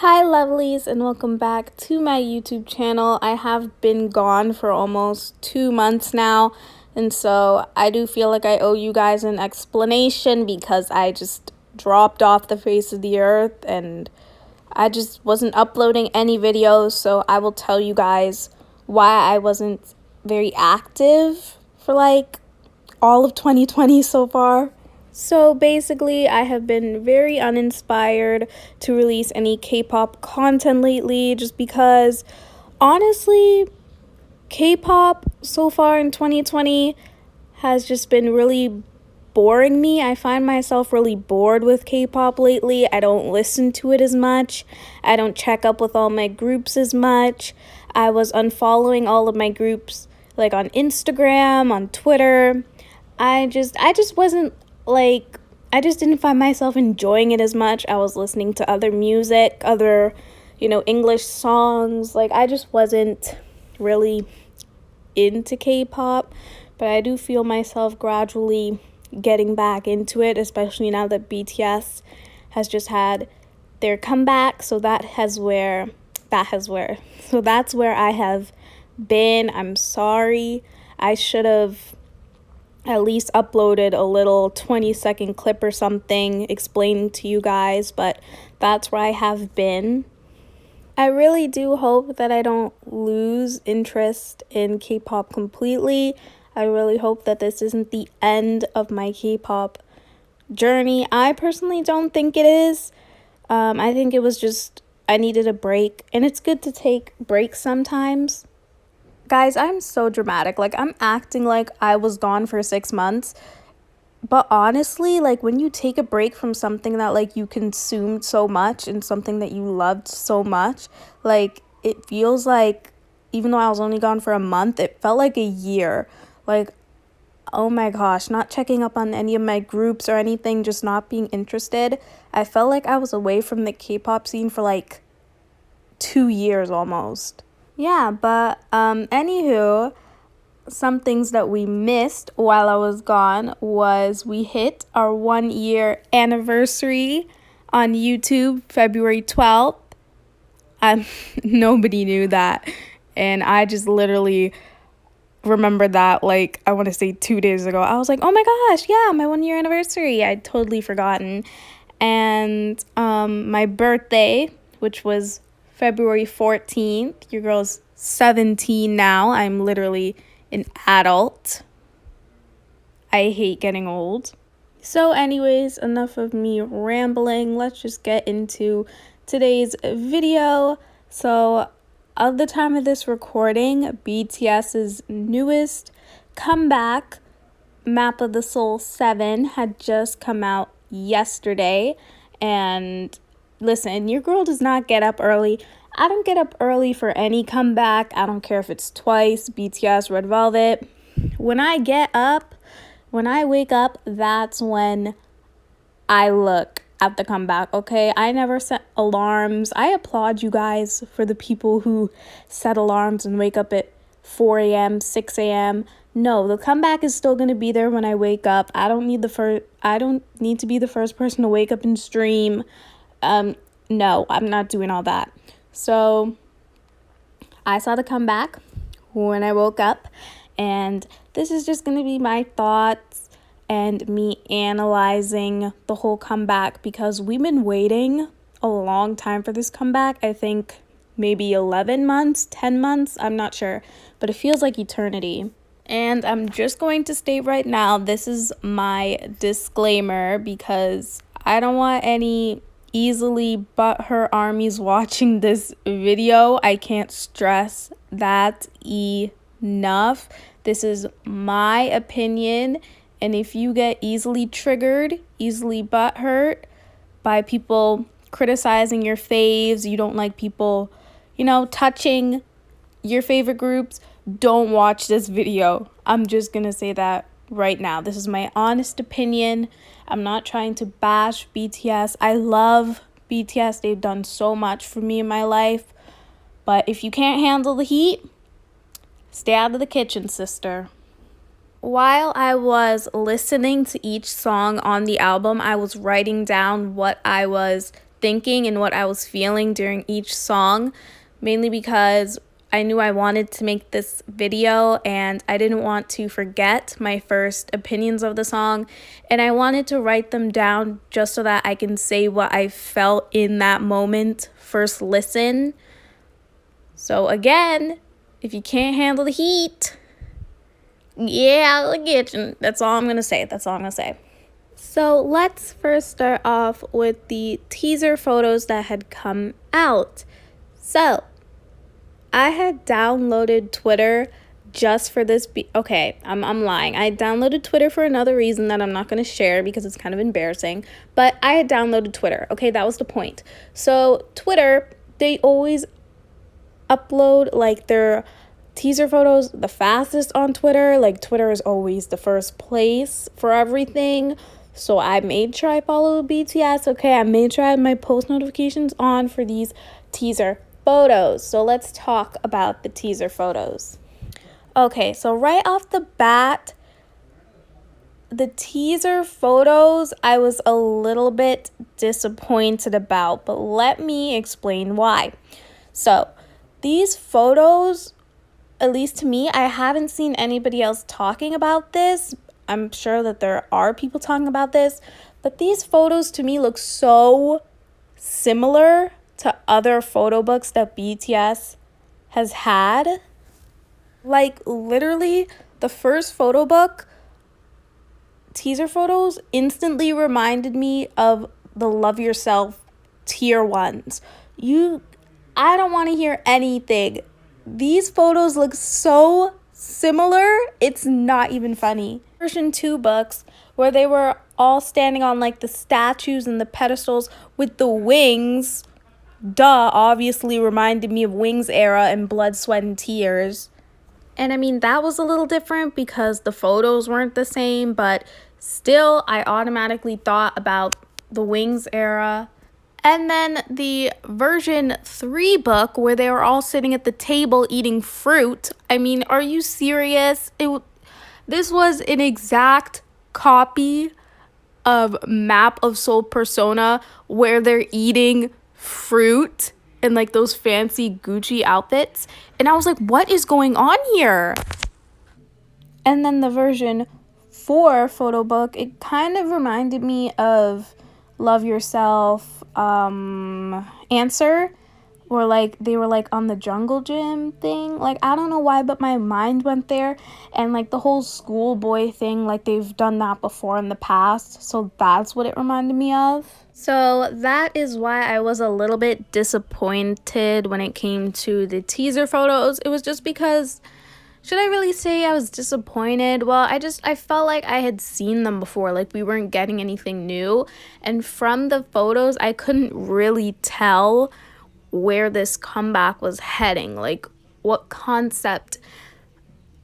Hi lovelies, and welcome back to my YouTube channel. I have been gone for almost 2 months now, and so I do feel like I owe you guys an explanation because I just dropped off the face of the earth and I just wasn't uploading any videos. So I will tell you guys why I wasn't very active for like all of 2020 so far. So basically, I have been very uninspired to release any K-pop content lately just because, honestly, K-pop so far in 2020 has just been really boring me. I find myself really bored with K-pop lately. I don't listen to it as much. I don't check up with all my groups as much. I was unfollowing all of my groups like on Instagram, on Twitter. I just wasn't like I just didn't find myself enjoying it as much. I was listening to other music, other, English songs. Like I just wasn't really into K-pop, but I do feel myself gradually getting back into it, especially now that BTS has just had their comeback. So that's where I have been. I'm sorry. I should have at least uploaded a little 20-second clip or something explaining to you guys, but that's where I have been. I really do hope that I don't lose interest in K-pop completely. I really hope that this isn't the end of my K-pop journey. I personally don't think it is. I think it was just I needed a break, and it's good to take breaks sometimes. Guys, I'm so dramatic. Like, I'm acting like I was gone for 6 months. But honestly, like, when you take a break from something that, like, you consumed so much and something that you loved so much, like, it feels like, even though I was only gone for a month, it felt like a year. Like, oh my gosh, not checking up on any of my groups or anything, just not being interested. I felt like I was away from the K-pop scene for, like, 2 years almost. Yeah, but anywho, some things that we missed while I was gone was we hit our 1 year anniversary on YouTube, February 12th. Nobody knew that, and I just literally remembered that, like, I want to say 2 days ago. I was like, oh my gosh, yeah, my 1 year anniversary. I'd totally forgotten. And my birthday, which was February 14th. Your girl's 17 now. I'm literally an adult. I hate getting old. So anyways, enough of me rambling. Let's just get into today's video. So at the time of this recording, BTS's newest comeback, Map of the Soul 7, had just come out yesterday. And listen, your girl does not get up early. I don't get up early for any comeback. I don't care if it's Twice, BTS, Red Velvet. When I wake up, that's when I look at the comeback, okay? I never set alarms. I applaud you guys for the people who set alarms and wake up at 4 a.m., 6 a.m. No, the comeback is still going to be there when I wake up. I don't need to be the first person to wake up and stream. No, I'm not doing all that. So I saw the comeback when I woke up, and this is just going to be my thoughts and me analyzing the whole comeback because we've been waiting a long time for this comeback. I think maybe 11 months, 10 months, I'm not sure, but it feels like eternity. And I'm just going to state right now, this is my disclaimer because I don't want any easily butthurt armies watching this video. I can't stress that enough. This is my opinion, and if you get easily triggered, easily butthurt by people criticizing your faves, you don't like people, touching your favorite groups, don't watch this video. I'm just gonna say that right now. This is my honest opinion. I'm not trying to bash BTS. I love BTS. They've done so much for me in my life. But if you can't handle the heat, stay out of the kitchen, sister. While I was listening to each song on the album, I was writing down what I was thinking and what I was feeling during each song, mainly because I knew I wanted to make this video and I didn't want to forget my first opinions of the song, and I wanted to write them down just so that I can say what I felt in that moment first listen. So again, if you can't handle the heat, yeah, I'll get you. That's all I'm going to say. That's all I'm going to say. So let's first start off with the teaser photos that had come out. So I had downloaded Twitter just for this. Okay, I'm lying. I downloaded Twitter for another reason that I'm not going to share because it's kind of embarrassing. But I had downloaded Twitter. Okay, that was the point. So Twitter, they always upload like their teaser photos the fastest on Twitter. Like Twitter is always the first place for everything. So I made sure I follow BTS. Okay, I made sure I had my post notifications on for these teaser photos. So let's talk about the teaser photos. Okay, so right off the bat, the teaser photos I was a little bit disappointed about, but let me explain why. So these photos, at least to me, I haven't seen anybody else talking about this. I'm sure that there are people talking about this, but these photos to me look so similar to other photo books that BTS has had. Like literally the first photo book teaser photos instantly reminded me of the Love Yourself tier ones. I don't want to hear anything. These photos look so similar, it's not even funny. Version 2 books, where they were all standing on like the statues and the pedestals with the wings, obviously reminded me of Wings era and Blood, Sweat, and Tears. And I mean, that was a little different because the photos weren't the same, but still, I automatically thought about the Wings era. And then the version 3 book where they were all sitting at the table eating fruit. I mean, are you serious? This was an exact copy of Map of Soul Persona where they're eating fruit and like those fancy Gucci outfits. And I was like, what is going on here? And then the version 4 photo book, it kind of reminded me of Love Yourself Answer, or like they were like on the jungle gym thing. Like I don't know why, but my mind went there. And like the whole schoolboy thing, like they've done that before in the past, so that's what it reminded me of. So that is why I was a little bit disappointed when it came to the teaser photos. It was just because, should I really say I was disappointed? Well, I felt like I had seen them before, like we weren't getting anything new. And from the photos, I couldn't really tell where this comeback was heading, like what concept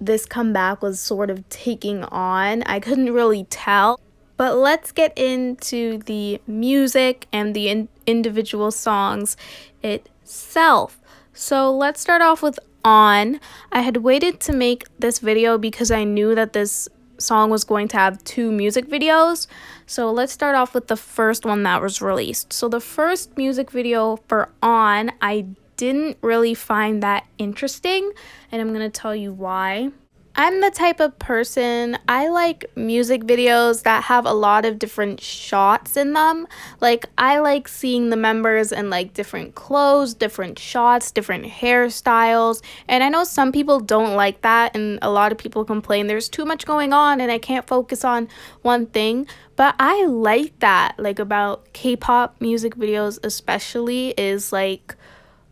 this comeback was sort of taking on. I couldn't really tell. But let's get into the music and the individual songs itself. So let's start off with On. I had waited to make this video because I knew that this song was going to have 2 music videos. So let's start off with the first one that was released. So the first music video for On, I didn't really find that interesting, and I'm going to tell you why. I'm the type of person, I like music videos that have a lot of different shots in them. Like, I like seeing the members in, like, different clothes, different shots, different hairstyles. And I know some people don't like that, and a lot of people complain there's too much going on and I can't focus on one thing. But I like that, like, about K-pop music videos especially, is, like,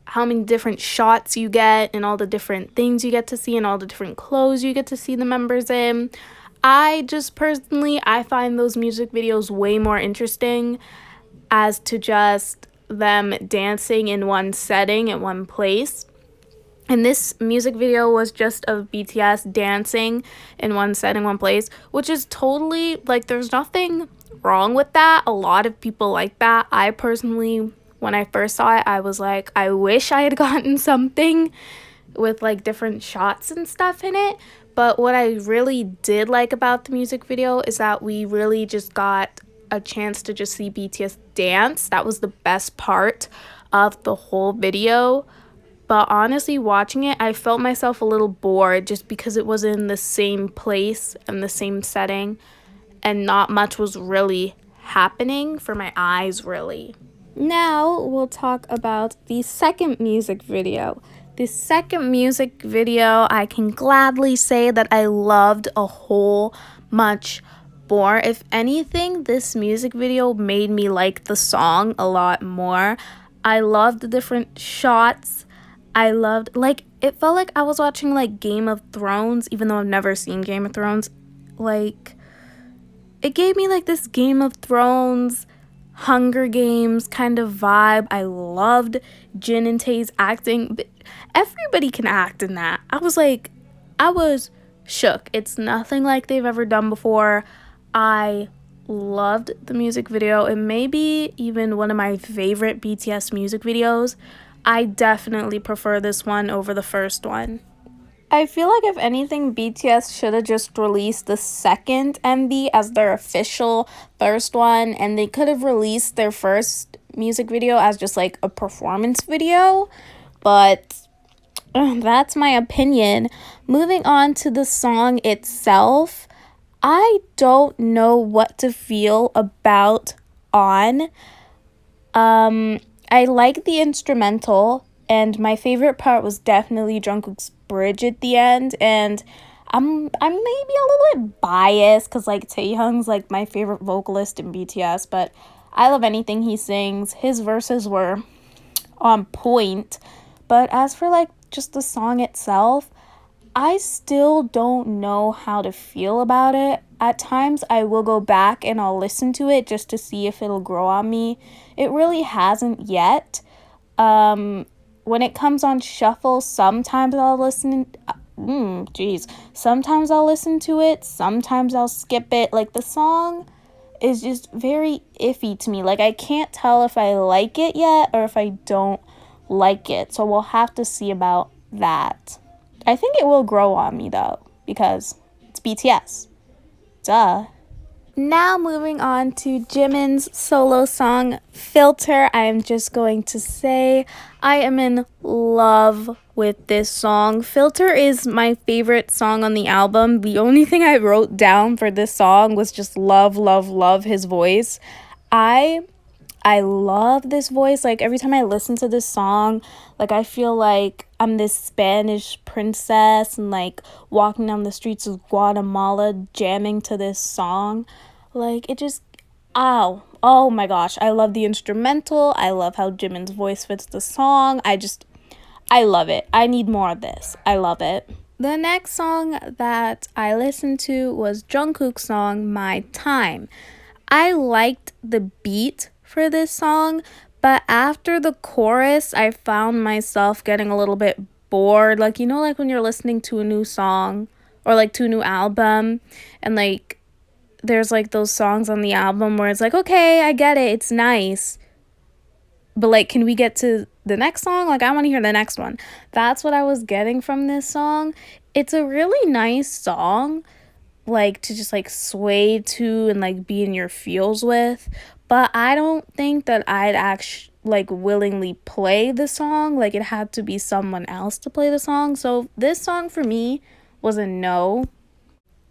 how many different shots you get and all the different things you get to see and all the different clothes you get to see the members in. I just personally, I find those music videos way more interesting as to just them dancing in one setting in one place. And this music video was just of BTS dancing in one setting, one place, which is totally, like, there's nothing wrong with that. A lot of people like that. I personally, when I first saw it, I was like, I wish I had gotten something with like different shots and stuff in it. But what I really did like about the music video is that we really just got a chance to just see BTS dance. That was the best part of the whole video. But honestly, watching it, I felt myself a little bored just because it was in the same place and the same setting, and not much was really happening for my eyes, really. Now we'll talk about the second music video. The second music video, I can gladly say that I loved a whole much more. If anything, this music video made me like the song a lot more. I loved the different shots. I loved, like, it felt like I was watching, like, Game of Thrones, even though I've never seen Game of Thrones. Like, it gave me, like, this Game of Thrones, Hunger Games kind of vibe. I loved Jin and Tae's acting. Everybody can act in that. I was shook. It's nothing like they've ever done before. I loved the music video. It may be even one of my favorite BTS music videos. I definitely prefer this one over the first one. I feel like if anything, BTS should have just released the second MV as their official first one, and they could have released their first music video as just like a performance video, but that's my opinion. Moving on to the song itself, I don't know what to feel about On. I like the instrumental, and my favorite part was definitely Jungkook's bridge at the end, and I'm maybe a little bit biased because like Taehyung's like my favorite vocalist in BTS, but I love anything he sings. His verses were on point, but as for like just the song itself, I still don't know how to feel about it. At times I will go back and I'll listen to it just to see if it'll grow on me. It really hasn't yet. When it comes on shuffle, sometimes I'll listen. Sometimes I'll listen to it. Sometimes I'll skip it. Like, the song is just very iffy to me. Like, I can't tell if I like it yet or if I don't like it. So we'll have to see about that. I think it will grow on me, though, because it's BTS. Duh. Now moving on to Jimin's solo song, Filter. I am just going to say I am in love with this song. Filter is my favorite song on the album. The only thing I wrote down for this song was just love, love, love his voice. I love this voice. Like, every time I listen to this song, like, I feel like I'm this Spanish princess and like walking down the streets of Guatemala jamming to this song. Like, it just, oh my gosh, I love the instrumental. I love how Jimin's voice fits the song. I love it. I need more of this. I love it. The next song that I listened to was Jungkook's song, My Time. I liked the beat for this song, but after the chorus, I found myself getting a little bit bored. Like, you know, like when you're listening to a new song or like to a new album, and like there's like those songs on the album where it's like, okay, I get it, it's nice, but like, can we get to the next song? Like, I want to hear the next one. That's what I was getting from this song. It's a really nice song, like, to just like sway to and like be in your feels with, but I don't think that I'd actually like willingly play the song. Like, it had to be someone else to play the song. So this song for me was a no.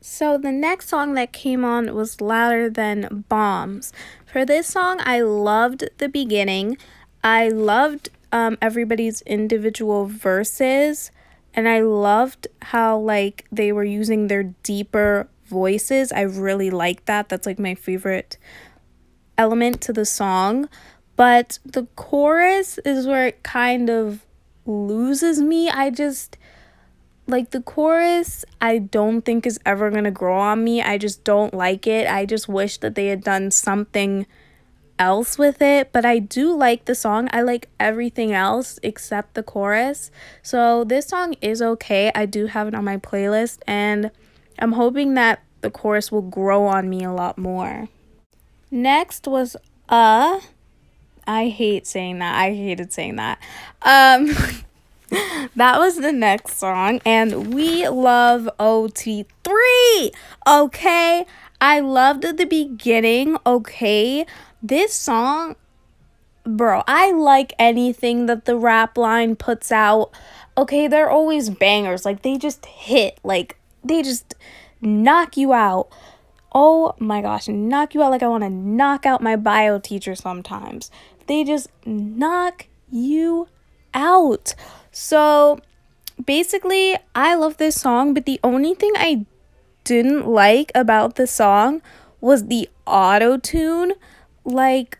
So the next song that came on was Louder Than Bombs. For this song, I loved the beginning. I loved everybody's individual verses, and I loved how like they were using their deeper voices. I really like that. That's like my favorite element to the song. But the chorus is where it kind of loses me. Like, the chorus, I don't think is ever going to grow on me. I just don't like it. I just wish that they had done something else with it. But I do like the song. I like everything else except the chorus. So this song is okay. I do have it on my playlist, and I'm hoping that the chorus will grow on me a lot more. Next was I hate saying that. I hated saying that. That was the next song, and we love OT3, okay? I loved the beginning, okay? This song, bro, I like anything that the rap line puts out. Okay, they're always bangers. Like, they just hit. Like, they just knock you out. Oh my gosh, knock you out like I want to knock out my bio teacher sometimes. They just knock you out. So, basically, I love this song, but the only thing I didn't like about the song was the auto tune. Like,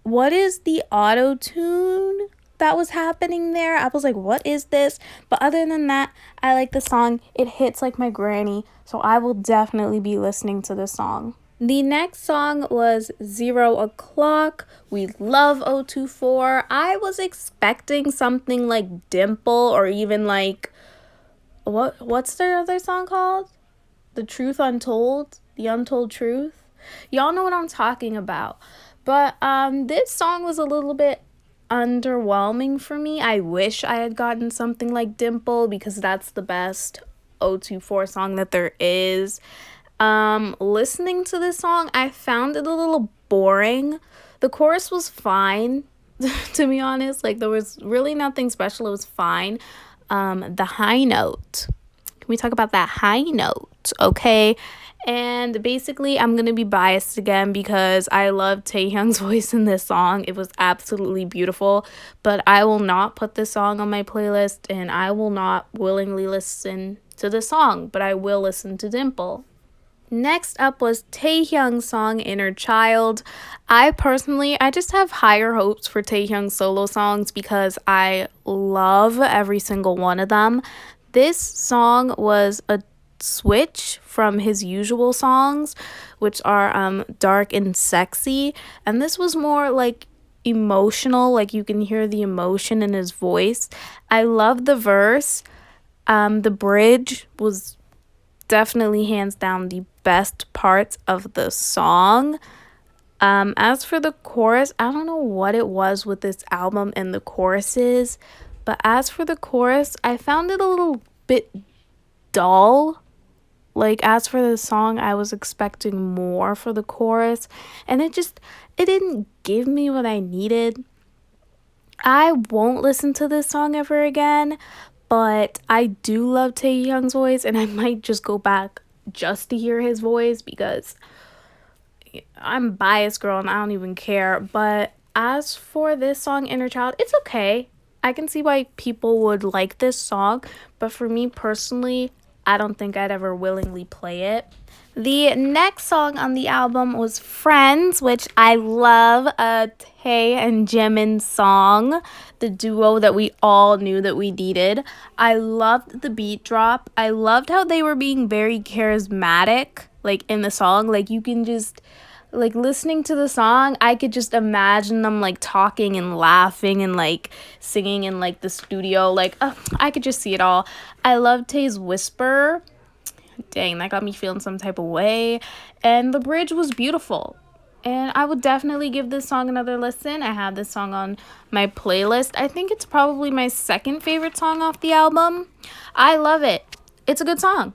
what is the auto tune that was happening there? I was like, what is this? But other than that, I like the song. It hits like my granny, so I will definitely be listening to this song. The next song was 0 O'Clock. We love 024. I was expecting something like Dimple or even like what's their other song called? The Truth Untold, The Untold Truth. Y'all know what I'm talking about. But this song was a little bit underwhelming for me. I wish I had gotten something like Dimple because that's the best 024 song that there is. Listening to this song, I found it a little boring. The chorus was fine, to be honest. Like, there was really nothing special. It was fine. The high note. Can we talk about that high note? Okay. And basically, I'm going to be biased again because I love Taehyung's voice in this song. It was absolutely beautiful. But I will not put this song on my playlist, and I will not willingly listen to the song. But I will listen to Dimple. Next up was Taehyung's song Inner Child. I just have higher hopes for Taehyung's solo songs because I love every single one of them. This song was a switch from his usual songs, which are dark and sexy, and this was more like emotional, like you can hear the emotion in his voice. I love the verse. The bridge was definitely hands down the best parts of the song. As for the chorus, I don't know what it was with this album and the choruses, but as for the chorus, I found it a little bit dull. Like, as for the song, I was expecting more for the chorus, and it didn't give me what I needed. I won't listen to this song ever again, but I do love Taehyung's voice, and I might just go back just to hear his voice because I'm a biased girl and I don't even care. But as for this song, Inner Child, it's okay. I can see why people would like this song, but for me personally, I don't think I'd ever willingly play it. The next song on the album was Friends, which I love, Tae and Jimin's song, the duo that we all knew that we needed. I loved the beat drop. I loved how they were being very charismatic, like in the song. Like, you can just, like, listening to the song, I could just imagine them like talking and laughing and like singing in like the studio. Like, I could just see it all. I love Tae's whisper. Dang, that got me feeling some type of way. And the bridge was beautiful. And I would definitely give this song another listen. I have this song on my playlist. I think it's probably my second favorite song off the album. I love it. It's a good song.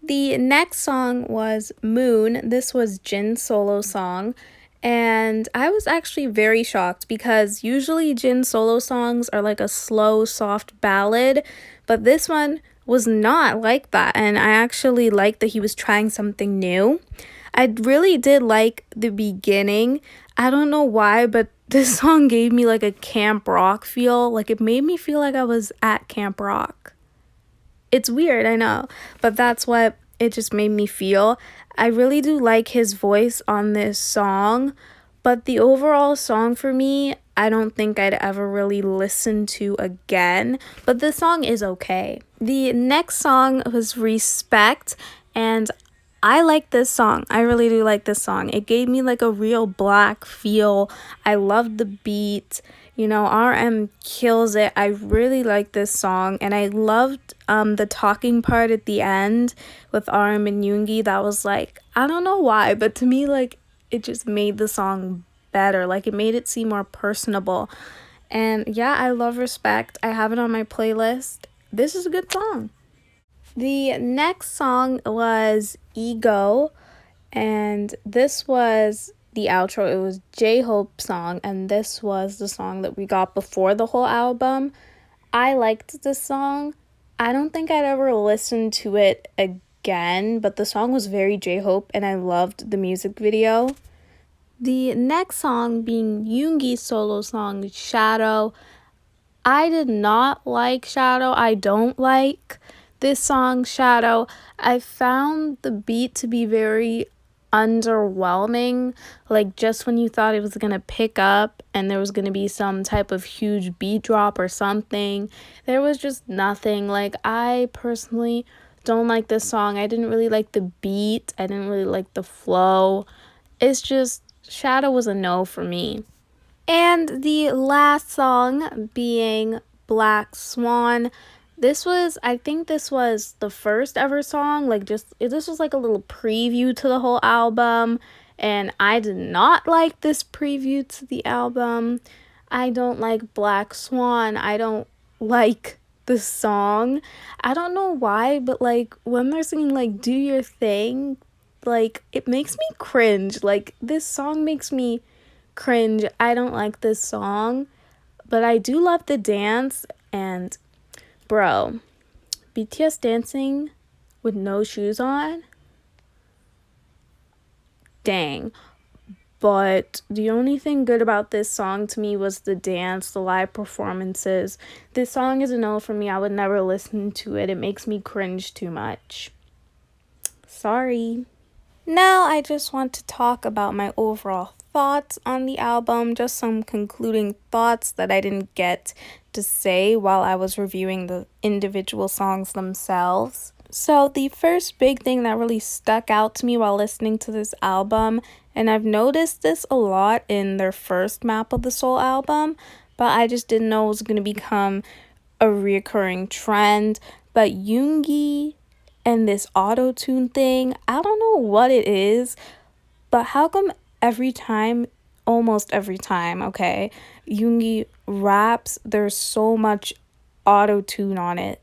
The next song was Moon. This was Jin's solo song. And I was actually very shocked because usually Jin's solo songs are like a slow, soft ballad. But this one was not like that, and I actually liked that he was trying something new. I really did like the beginning. I don't know why, but this song gave me like a Camp Rock feel. Like, it made me feel like I was at Camp Rock. It's weird, I know, but that's what it just made me feel. I really do like his voice on this song, but the overall song for me, I don't think I'd ever really listen to again, but the song is okay. The next song was Respect, and I like this song. I really do like this song. It gave me like a real Black feel. I loved the beat. You know, RM kills it. I really like this song, and I loved the talking part at the end with RM and Yoongi. That was like, I don't know why, but to me, like, it just made the song better. Like, it made it seem more personable. And yeah, I love Respect. I have it on my playlist. This is a good song. The next song was Ego. And this was the outro. It was J-Hope's song, and this was the song that we got before the whole album. I liked this song. I don't think I'd ever listen to it again, but the song was very J-Hope, and I loved the music video. The next song being Yoongi's solo song, Shadow. I did not like Shadow. I don't like this song, Shadow. I found the beat to be very underwhelming. Like, just when you thought it was gonna pick up and there was gonna be some type of huge beat drop or something, there was just nothing. Like, I personally don't like this song. I didn't really like the beat. I didn't really like the flow. It's just, Shadow was a no for me. And the last song being Black Swan. I think this was the first ever song. This was like a little preview to the whole album. And I did not like this preview to the album. I don't like Black Swan. I don't like the song. I don't know why, but like when they're singing like Do Your Thing, like it makes me cringe. Like this song makes me cringe. I don't like this song, but I do love the dance. And bro, BTS dancing with no shoes on, dang. But the only thing good about this song to me was the dance, the live performances. This song is a no for me. I would never listen to it. It makes me cringe too much. Sorry. Now I just want to talk about my overall thoughts on the album, just some concluding thoughts that I didn't get to say while I was reviewing the individual songs themselves. So the first big thing that really stuck out to me while listening to this album, and I've noticed this a lot in their first Map of the Soul album, but I just didn't know it was going to become a reoccurring trend, but Yoongi and this auto-tune thing, I don't know what it is, but how come almost every time, okay, Yoongi raps, there's so much auto-tune on it?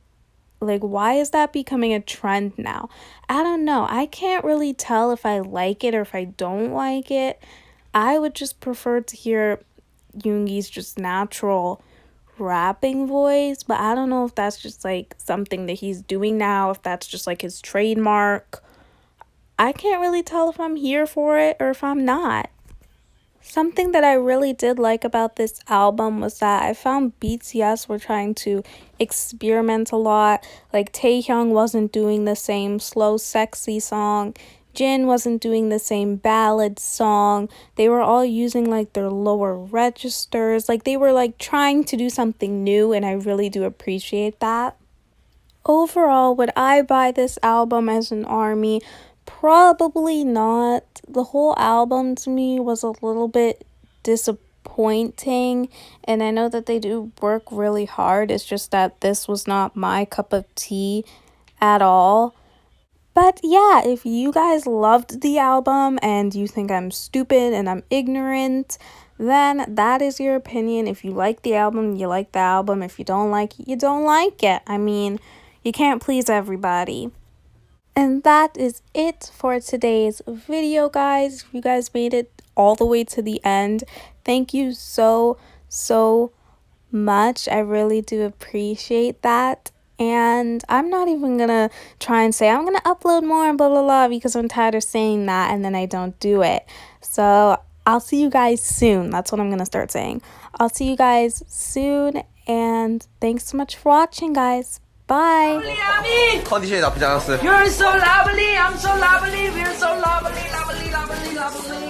Like, why is that becoming a trend now? I don't know. I can't really tell if I like it or if I don't like it. I would just prefer to hear Yoongi's just natural rapping voice, but I don't know if that's just like something that he's doing now, if that's just like his trademark. I can't really tell if I'm here for it or if I'm not. Something that I really did like about this album was that I found BTS were trying to experiment a lot. Like Taehyung wasn't doing the same slow, sexy song. Jin wasn't doing the same ballad song. They were all using like their lower registers. Like they were like trying to do something new, and I really do appreciate that. Overall, would I buy this album as an ARMY? Probably not. The whole album to me was a little bit disappointing, and I know that they do work really hard. It's just that this was not my cup of tea at all. But yeah, if you guys loved the album and you think I'm stupid and I'm ignorant, then that is your opinion. If you like the album, you like the album. If you don't like it, you don't like it. I mean, you can't please everybody. And that is it for today's video, guys. If you guys made it all the way to the end, thank you so much. I really do appreciate that. And I'm not even gonna try and say I'm gonna upload more and blah blah blah, because I'm tired of saying that and then I don't do it. So I'll see you guys soon. That's what I'm gonna start saying. I'll see you guys soon, and thanks so much for watching, guys. Bye. 컨디션이 나쁘지 않았어요. You're so lovely, I'm so lovely, we're so lovely, lovely, lovely, lovely.